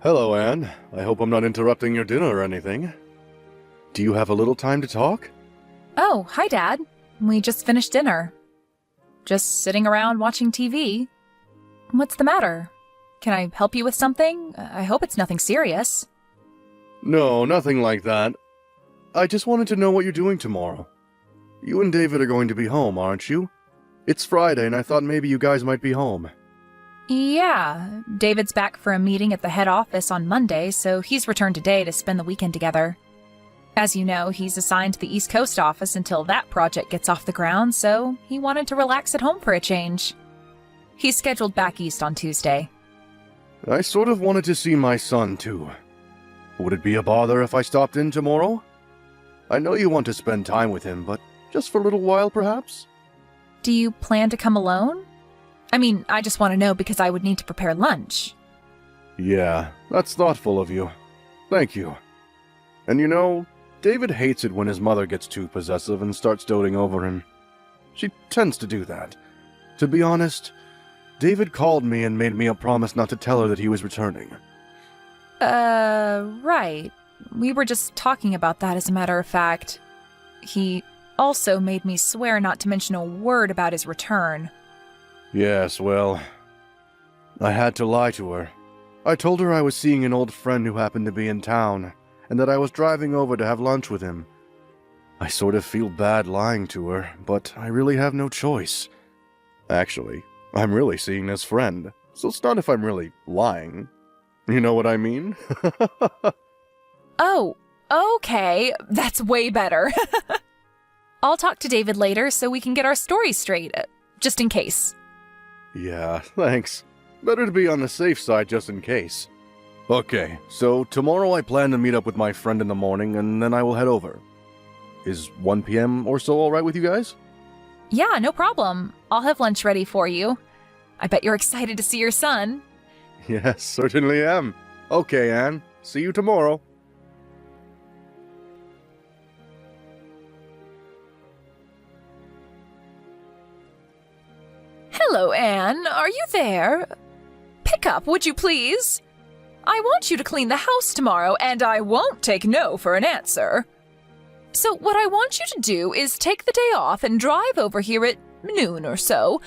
Hello, Anne. I hope I'm not interrupting your dinner or anything. Do you have a little time to talk? Oh, hi, Dad. We just finished dinner. Just sitting around watching TV. What's the matter? Can I help you with something? I hope it's nothing serious. No, nothing like that. I just wanted to know what you're doing tomorrow. You and David are going to be home, aren't you? It's Friday, and I thought maybe you guys might be home. Yeah, David's back for a meeting at the head office on Monday, so he's returned today to spend the weekend together. As you know, he's assigned to the East Coast office until that project gets off the ground, so he wanted to relax at home for a change. He's scheduled back east on Tuesday. I sort of wanted to see my son, too. Would it be a bother if I stopped in tomorrow? I know you want to spend time with him, but just for a little while, perhaps? Do you plan to come alone? I mean, I just want to know because I would need to prepare lunch. Yeah, that's thoughtful of you. Thank you. And you know, David hates it when his mother gets too possessive and starts doting over him. She tends to do that. To be honest, David called me and made me a promise not to tell her that he was returning. Right. We were just talking about that, as a matter of fact. He also made me swear not to mention a word about his return. Yes, well, I had to lie to her. I told her I was seeing an old friend who happened to be in town, and that I was driving over to have lunch with him. I sort of feel bad lying to her, but I really have no choice. Actually, I'm really seeing this friend, so it's not if I'm really lying. You know what I mean? Oh, okay. That's way better. I'll talk to David later so we can get our stories straight, just in case. Yeah, thanks. Better to be on the safe side just in case. Okay, so tomorrow I plan to meet up with my friend in the morning, and then I will head over. Is 1 p.m. or so alright with you guys? Yeah, no problem. I'll have lunch ready for you. I bet you're excited to see your son. Yes, certainly am. Okay, Anne. See you tomorrow. Hello, Anne. Are you there? Pick up, would you please? I want you to clean the house tomorrow, and I won't take no for an answer. So what I want you to do is take the day off and drive over here at noon or so.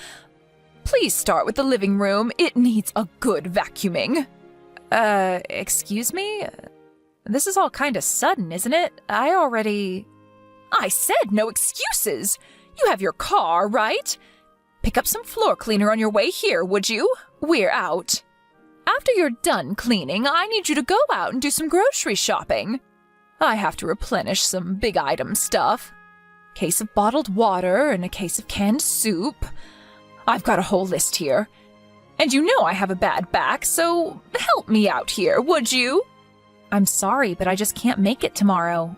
Please start with the living room. It needs a good vacuuming. Excuse me? This is all kind of sudden, isn't it? I said no excuses. You have your car, right? Pick up some floor cleaner on your way here, would you? We're out. After you're done cleaning, I need you to go out and do some grocery shopping. I have to replenish some big item stuff. Case of bottled water and a case of canned soup. I've got a whole list here. And you know I have a bad back, so help me out here, would you? I'm sorry, but I just can't make it tomorrow.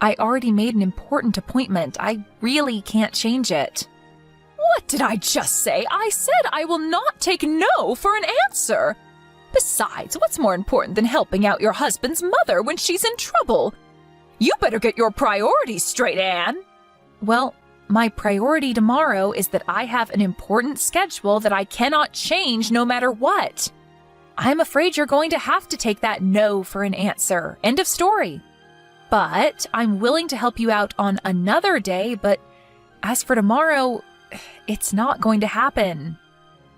I already made an important appointment. I really can't change it. What did I just say? I said I will not take no for an answer. Besides, what's more important than helping out your husband's mother when she's in trouble? You better get your priorities straight, Anne. Well, my priority tomorrow is that I have an important schedule that I cannot change no matter what. I'm afraid you're going to have to take that no for an answer. End of story. But I'm willing to help you out on another day, but as for tomorrow, it's not going to happen.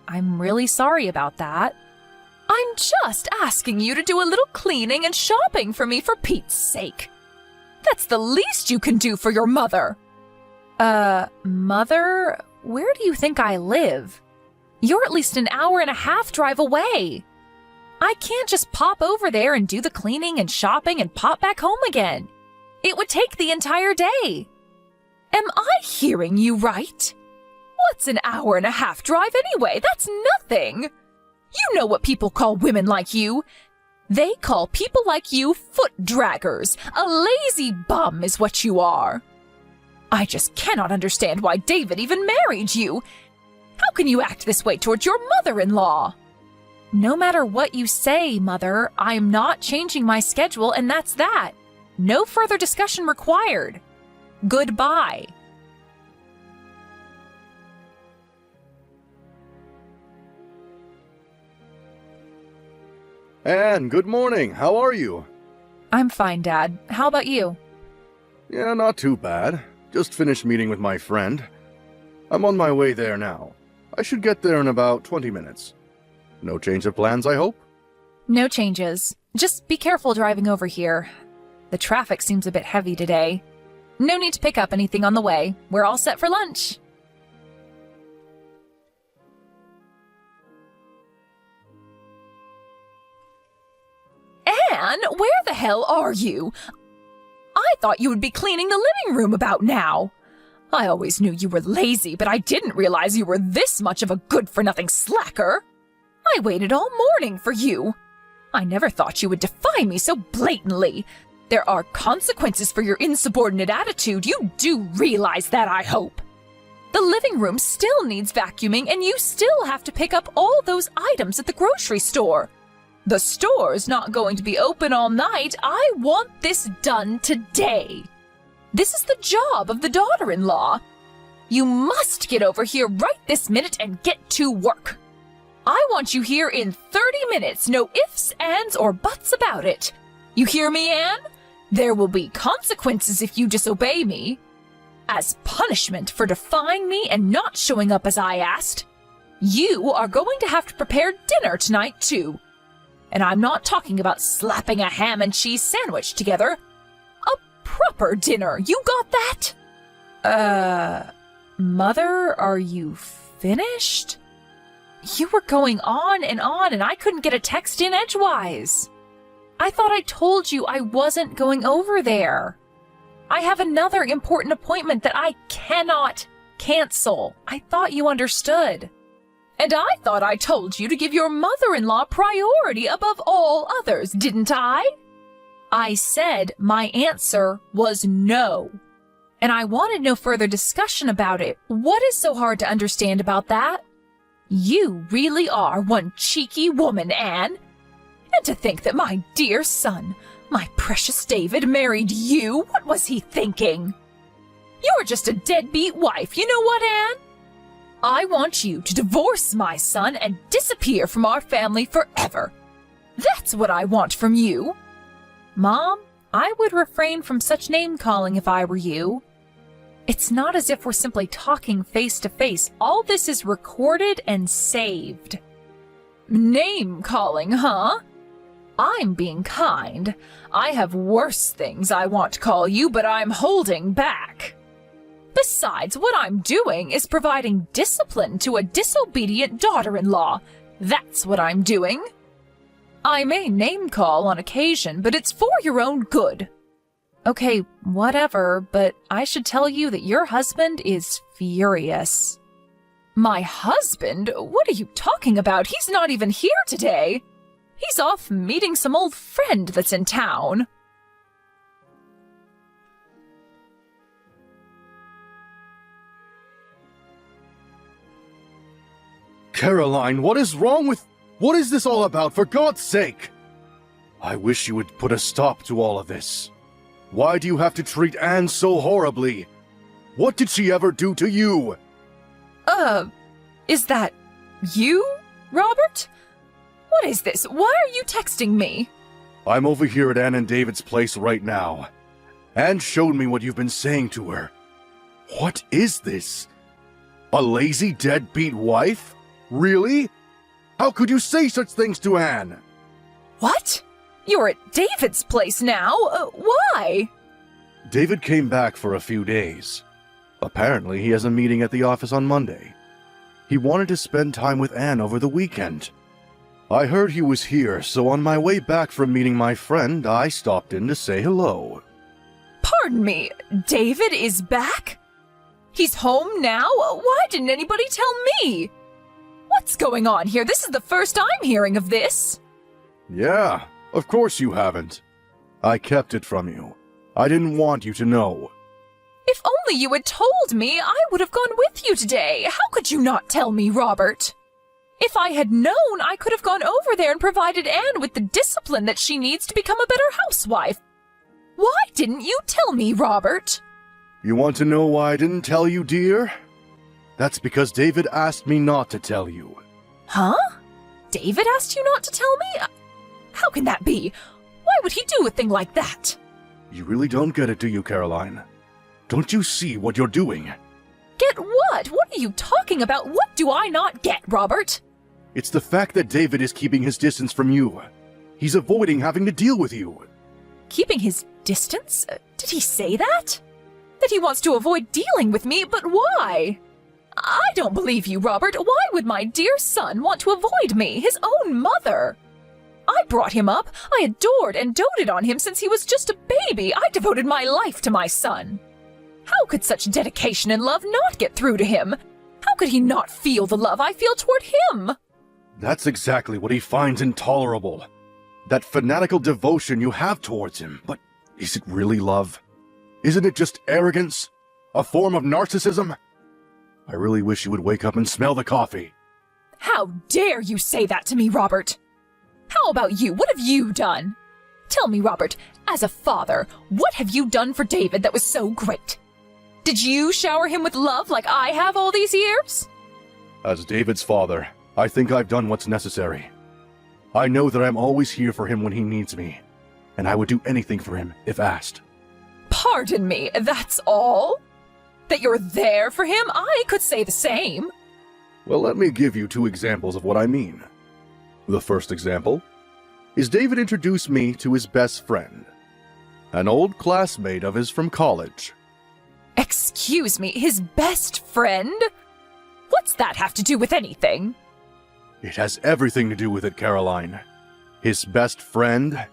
I'm really sorry about that. I'm just asking you to do a little cleaning and shopping for me, for Pete's sake. That's the least you can do for your mother. Mother? Where do you think I live? You're at least an hour and a half drive away. I can't just pop over there and do the cleaning and shopping and pop back home again. It would take the entire day. Am I hearing you right? What's an hour and a half drive anyway? That's nothing. You know what people call women like you. They call people like you foot draggers. A lazy bum is what you are. I just cannot understand why David even married you. How can you act this way towards your mother-in-law? No matter what you say, Mother, I'm not changing my schedule, and that's that. No further discussion required. Goodbye. Anne, good morning. How are you? I'm fine, Dad. How about you? Yeah, not too bad. Just finished meeting with my friend. I'm on my way there now. I should get there in about 20 minutes. No change of plans, I hope? No changes. Just be careful driving over here. The traffic seems a bit heavy today. No need to pick up anything on the way. We're all set for lunch. Anne, where the hell are you? I thought you would be cleaning the living room about now. I always knew you were lazy, but I didn't realize you were this much of a good-for-nothing slacker. I waited all morning for you. I never thought you would defy me so blatantly. There are consequences for your insubordinate attitude. You do realize that, I hope. The living room still needs vacuuming, and you still have to pick up all those items at the grocery store. The store's not going to be open all night. I want this done today. This is the job of the daughter-in-law. You must get over here right this minute and get to work. I want you here in 30 minutes. No ifs, ands, or buts about it. You hear me, Anne? There will be consequences if you disobey me. As punishment for defying me and not showing up as I asked, you are going to have to prepare dinner tonight, too. And I'm not talking about slapping a ham and cheese sandwich together. A proper dinner, you got that? Mother, are you finished? You were going on, and I couldn't get a text in edgewise. I thought I told you I wasn't going over there. I have another important appointment that I cannot cancel. I thought you understood. And I thought I told you to give your mother-in-law priority above all others, didn't I? I said my answer was no. And I wanted no further discussion about it. What is so hard to understand about that? You really are one cheeky woman, Anne. And to think that my dear son, my precious David, married you, what was he thinking? You're just a deadbeat wife, you know what, Anne? I want you to divorce my son and disappear from our family forever. That's what I want from you. Mom, I would refrain from such name-calling if I were you. It's not as if we're simply talking face-to-face. All this is recorded and saved. Name-calling, huh? I'm being kind. I have worse things I want to call you, but I'm holding back. Besides, what I'm doing is providing discipline to a disobedient daughter-in-law. That's what I'm doing. I may name-call on occasion, but it's for your own good. Okay, whatever, but I should tell you that your husband is furious. My husband? What are you talking about? He's not even here today. He's off meeting some old friend that's in town. Caroline, what is wrong with... What is this all about, for God's sake? I wish you would put a stop to all of this. Why do you have to treat Anne so horribly? What did she ever do to you? Is that you, Robert? What is this? Why are you texting me? I'm over here at Anne and David's place right now. Anne showed me what you've been saying to her. What is this? A lazy, deadbeat wife? Really? How could you say such things to Anne? What? You're at David's place now? Why? David came back for a few days. Apparently, he has a meeting at the office on Monday. He wanted to spend time with Anne over the weekend. I heard he was here, so on my way back from meeting my friend, I stopped in to say hello. Pardon me, David is back? He's home now? Why didn't anybody tell me? What's going on here? This is the first I'm hearing of this. Yeah, of course you haven't. I kept it from you. I didn't want you to know. If only you had told me, I would have gone with you today. How could you not tell me, Robert? If I had known, I could have gone over there and provided Anne with the discipline that she needs to become a better housewife. Why didn't you tell me, Robert? You want to know why I didn't tell you, dear? That's because David asked me not to tell you. Huh? David asked you not to tell me? How can that be? Why would he do a thing like that? You really don't get it, do you, Caroline? Don't you see what you're doing? Get what? What are you talking about? What do I not get, Robert? It's the fact that David is keeping his distance from you. He's avoiding having to deal with you. Keeping his distance? Did he say that? That he wants to avoid dealing with me, but why? I don't believe you, Robert. Why would my dear son want to avoid me, his own mother? I brought him up. I adored and doted on him since he was just a baby. I devoted my life to my son. How could such dedication and love not get through to him? How could he not feel the love I feel toward him? That's exactly what he finds intolerable. That fanatical devotion you have towards him. But is it really love? Isn't it just arrogance? A form of narcissism? I really wish you would wake up and smell the coffee. How dare you say that to me, Robert? How about you? What have you done? Tell me, Robert, as a father, what have you done for David that was so great? Did you shower him with love like I have all these years? As David's father, I think I've done what's necessary. I know that I'm always here for him when he needs me, and I would do anything for him if asked. Pardon me, that's all? That you're there for him? I could say the same. Well, let me give you 2 examples of what I mean. The first example is David introduced me to his best friend, an old classmate of his from college. Excuse me, his best friend? What's that have to do with anything? It has everything to do with it, Caroline. His best friend,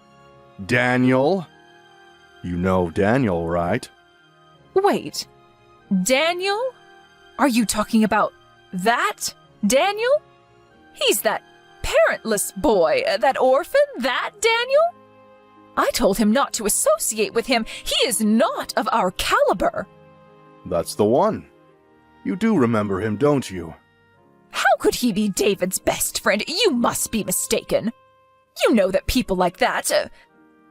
Daniel. You know Daniel, right? Wait, Daniel? Are you talking about that Daniel? He's that parentless boy, that orphan, that Daniel? I told him not to associate with him. He is not of our caliber. That's the one. You do remember him, don't you? How could he be David's best friend? You must be mistaken. You know that people like that,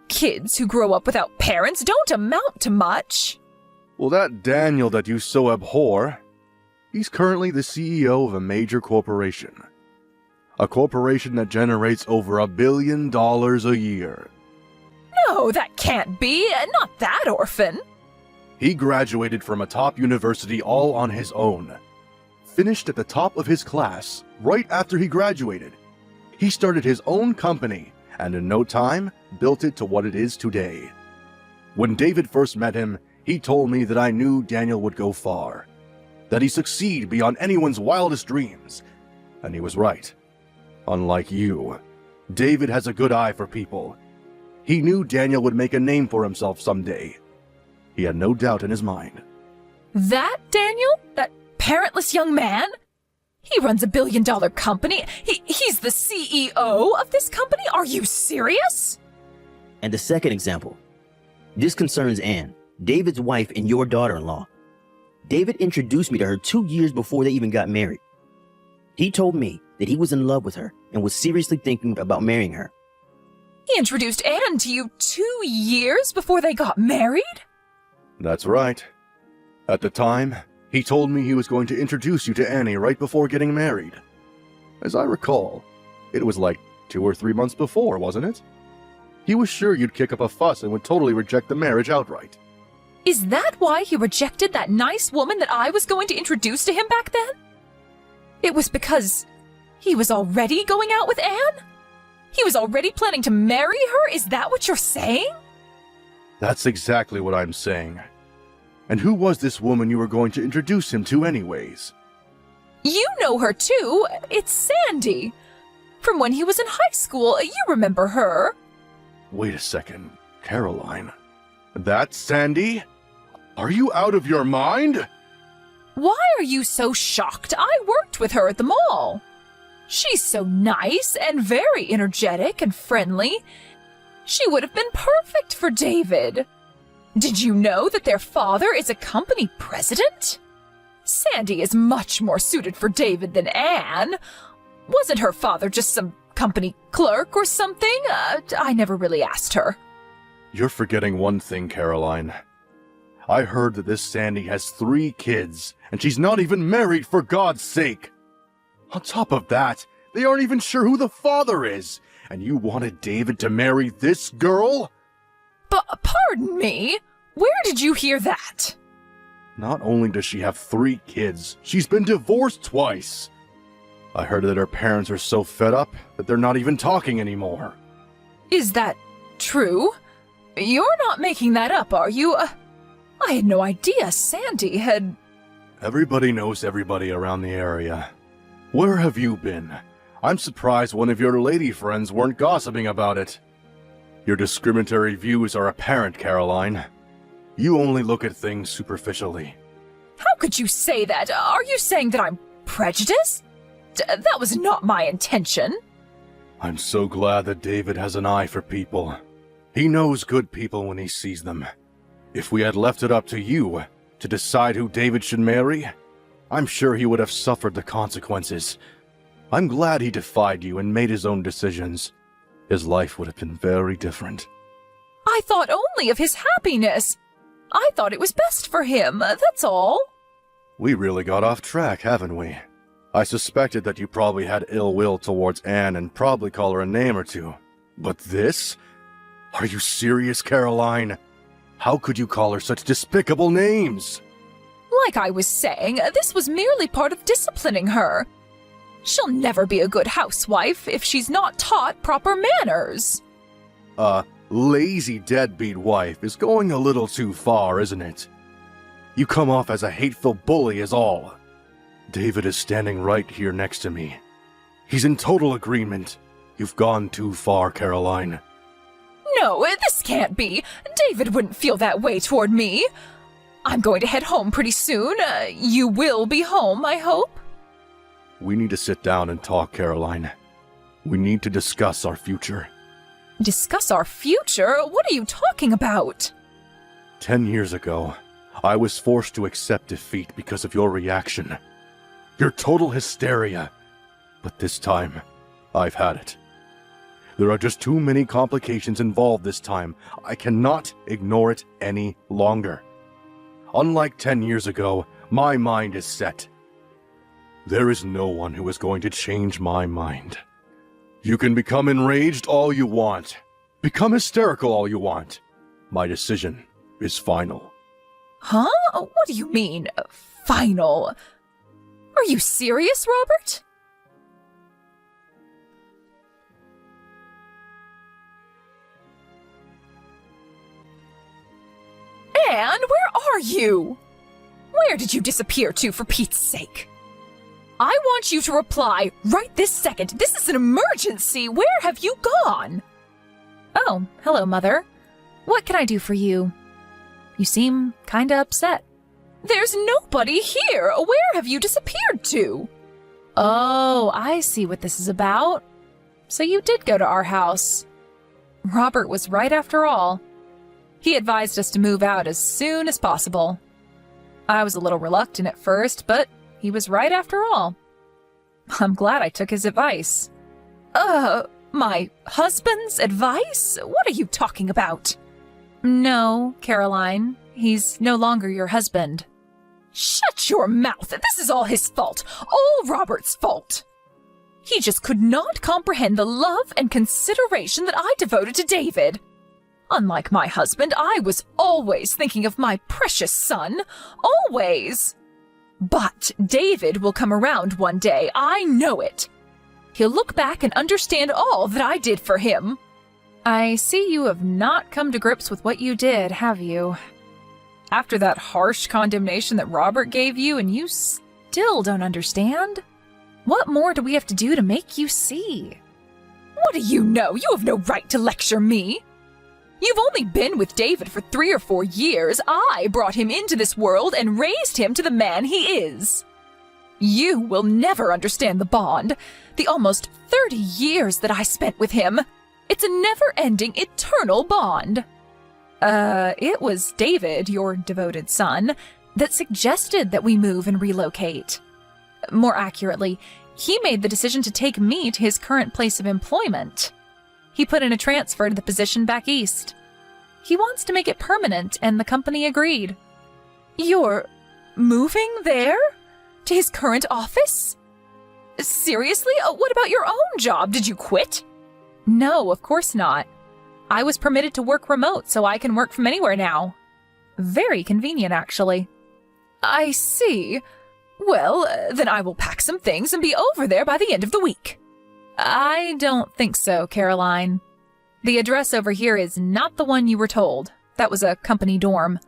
kids who grow up without parents, don't amount to much. Well, that Daniel that you so abhor, he's currently the CEO of a major corporation. A corporation that generates over $1 billion a year. No, that can't be. Not that orphan. He graduated from a top university all on his own. Finished at the top of his class right after he graduated. He started his own company and in no time built it to what it is today. When David first met him, he told me that I knew Daniel would go far, that he'd succeed beyond anyone's wildest dreams. And he was right. Unlike you, David has a good eye for people. He knew Daniel would make a name for himself someday. He had no doubt in his mind. That Daniel? That parentless young man? He runs a $1 billion company. He's the CEO of this company? Are you serious? And the second example. This concerns Anne, David's wife and your daughter-in-law. David introduced me to her 2 years before they even got married. He told me that he was in love with her and was seriously thinking about marrying her. He introduced Anne to you 2 years before they got married? That's right. At the time, he told me he was going to introduce you to Annie right before getting married. As I recall, it was like 2 or 3 months before, wasn't it? He was sure you'd kick up a fuss and would totally reject the marriage outright. Is that why he rejected that nice woman that I was going to introduce to him back then? It was because he was already going out with Anne? He was already planning to marry her? Is that what you're saying? That's exactly what I'm saying. And who was this woman you were going to introduce him to anyways? You know her too. It's Sandy. From when he was in high school. You remember her. Wait a second, Caroline. That's Sandy? Are you out of your mind? Why are you so shocked? I worked with her at the mall. She's so nice and very energetic and friendly. She would have been perfect for David. Did you know that their father is a company president? Sandy is much more suited for David than Anne. Wasn't her father just some company clerk or something? I never really asked her. You're forgetting one thing, Caroline. I heard that this Sandy has 3 kids, and she's not even married, for God's sake. On top of that, they aren't even sure who the father is, and you wanted David to marry this girl? But pardon me? Where did you hear that? Not only does she have 3 kids, she's been divorced twice. I heard that her parents are so fed up that they're not even talking anymore. Is that true? You're not making that up, are you? I had no idea Sandy had... Everybody knows everybody around the area. Where have you been? I'm surprised one of your lady friends weren't gossiping about it. Your discriminatory views are apparent, Caroline. You only look at things superficially. How could you say that? Are you saying that I'm prejudiced? That was not my intention. I'm so glad that David has an eye for people. He knows good people when he sees them. If we had left it up to you to decide who David should marry, I'm sure he would have suffered the consequences. I'm glad he defied you and made his own decisions. His life would have been very different. I thought only of his happiness. I thought it was best for him, that's all. We really got off track, haven't we? I suspected that you probably had ill will towards Anne and probably call her a name or two. But this? Are you serious, Caroline? How could you call her such despicable names? Like I was saying, this was merely part of disciplining her. She'll never be a good housewife if she's not taught proper manners. Lazy deadbeat wife is going a little too far, isn't it? You come off as a hateful bully is all. David is standing right here next to me. He's in total agreement. You've gone too far, Caroline. No, this can't be. David wouldn't feel that way toward me. I'm going to head home pretty soon. You will be home, I hope? We need to sit down and talk, Caroline. We need to discuss our future. Discuss our future? What are you talking about? 10 years ago, I was forced to accept defeat because of your reaction. Your total hysteria. But this time, I've had it. There are just too many complications involved this time. I cannot ignore it any longer. Unlike 10 years ago, my mind is set. There is no one who is going to change my mind. You can become enraged all you want. Become hysterical all you want. My decision is final. Huh? What do you mean, final? Are you serious, Robert? Anne, where are you? Where did you disappear to, for Pete's sake? I want you to reply right this second. This is an emergency. Where have you gone? Oh, hello, Mother. What can I do for you? You seem kinda upset. There's nobody here. Where have you disappeared to? Oh, I see what this is about. So you did go to our house. Robert was right after all. He advised us to move out as soon as possible. I was a little reluctant at first, but he was right after all. I'm glad I took his advice. My husband's advice? What are you talking about? No, Caroline. He's no longer your husband. Shut your mouth! This is all his fault. All Robert's fault. He just could not comprehend the love and consideration that I devoted to David. Unlike my husband, I was always thinking of my precious son. Always. But David will come around one day. I know it. He'll look back and understand all that I did for him. I see you have not come to grips with what you did, have you? After that harsh condemnation that Robert gave you, and you still don't understand? What more do we have to do to make you see? What do you know? You have no right to lecture me. You've only been with David for 3 or 4 years. I brought him into this world and raised him to the man he is. You will never understand the bond, the almost 30 years that I spent with him. It's a never-ending, eternal bond. It was David, your devoted son, that suggested that we move and relocate. More accurately, he made the decision to take me to his current place of employment. He put in a transfer to the position back east. He wants to make it permanent, and the company agreed. You're moving there? To his current office? Seriously? What about your own job? Did you quit? No, of course not. I was permitted to work remote, so I can work from anywhere now. Very convenient, actually. I see. Well, then I will pack some things and be over there by the end of the week. I don't think so, Caroline. The address over here is not the one you were told. That was a company dorm.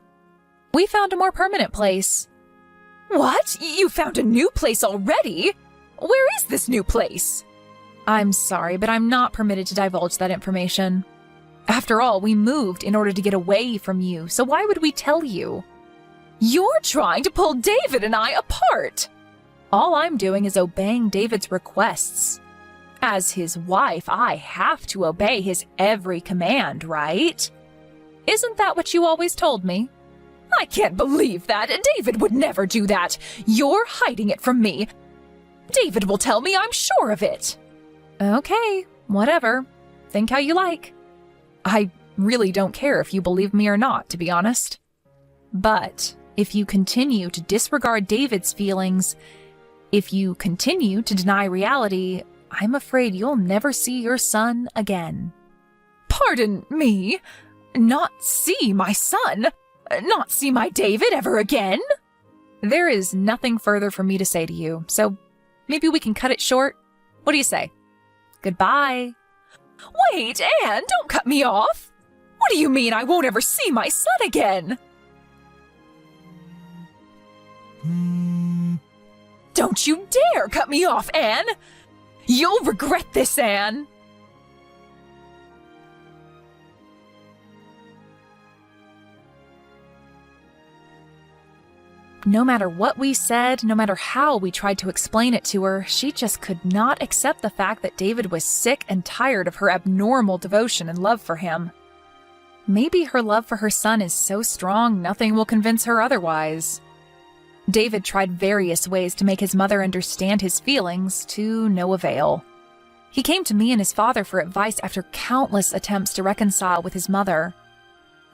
We found a more permanent place. What? You found a new place already? Where is this new place? I'm sorry, but I'm not permitted to divulge that information. After all, we moved in order to get away from you, so why would we tell you? You're trying to pull David and I apart! All I'm doing is obeying David's requests. As his wife, I have to obey his every command, right? Isn't that what you always told me? I can't believe that. David would never do that. You're hiding it from me. David will tell me, I'm sure of it. Okay, whatever. Think how you like. I really don't care if you believe me or not, to be honest. But if you continue to disregard David's feelings, if you continue to deny reality, I'm afraid you'll never see your son again. Pardon me? Not see my son? Not see my David ever again? There is nothing further for me to say to you, so maybe we can cut it short. What do you say? Goodbye. Wait, Anne, don't cut me off. What do you mean I won't ever see my son again? Don't you dare cut me off, Anne! You'll regret this, Anne! No matter what we said, no matter how we tried to explain it to her, she just could not accept the fact that David was sick and tired of her abnormal devotion and love for him. Maybe her love for her son is so strong nothing will convince her otherwise. David tried various ways to make his mother understand his feelings, to no avail. He came to me and his father for advice after countless attempts to reconcile with his mother.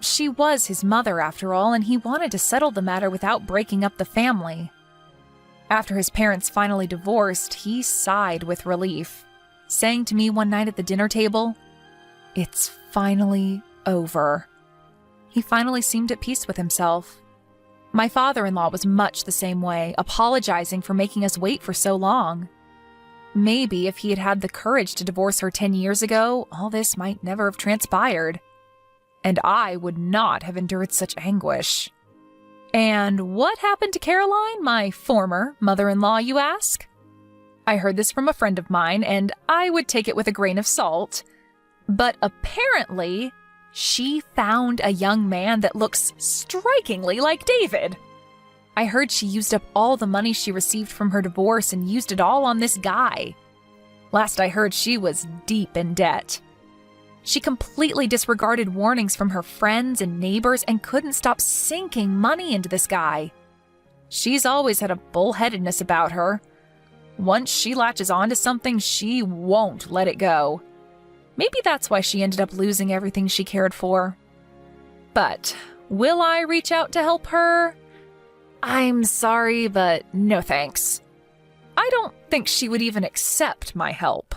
She was his mother, after all, and he wanted to settle the matter without breaking up the family. After his parents finally divorced, he sighed with relief, saying to me one night at the dinner table, "It's finally over." He finally seemed at peace with himself. My father-in-law was much the same way, apologizing for making us wait for so long. Maybe if he had had the courage to divorce her 10 years ago, all this might never have transpired. And I would not have endured such anguish. And what happened to Caroline, my former mother-in-law, you ask? I heard this from a friend of mine, and I would take it with a grain of salt. But apparently, she found a young man that looks strikingly like David. I heard she used up all the money she received from her divorce and used it all on this guy. Last I heard, she was deep in debt. She completely disregarded warnings from her friends and neighbors and couldn't stop sinking money into this guy. She's always had a bullheadedness about her. Once she latches onto something, she won't let it go. Maybe that's why she ended up losing everything she cared for. But will I reach out to help her? I'm sorry, but no thanks. I don't think she would even accept my help.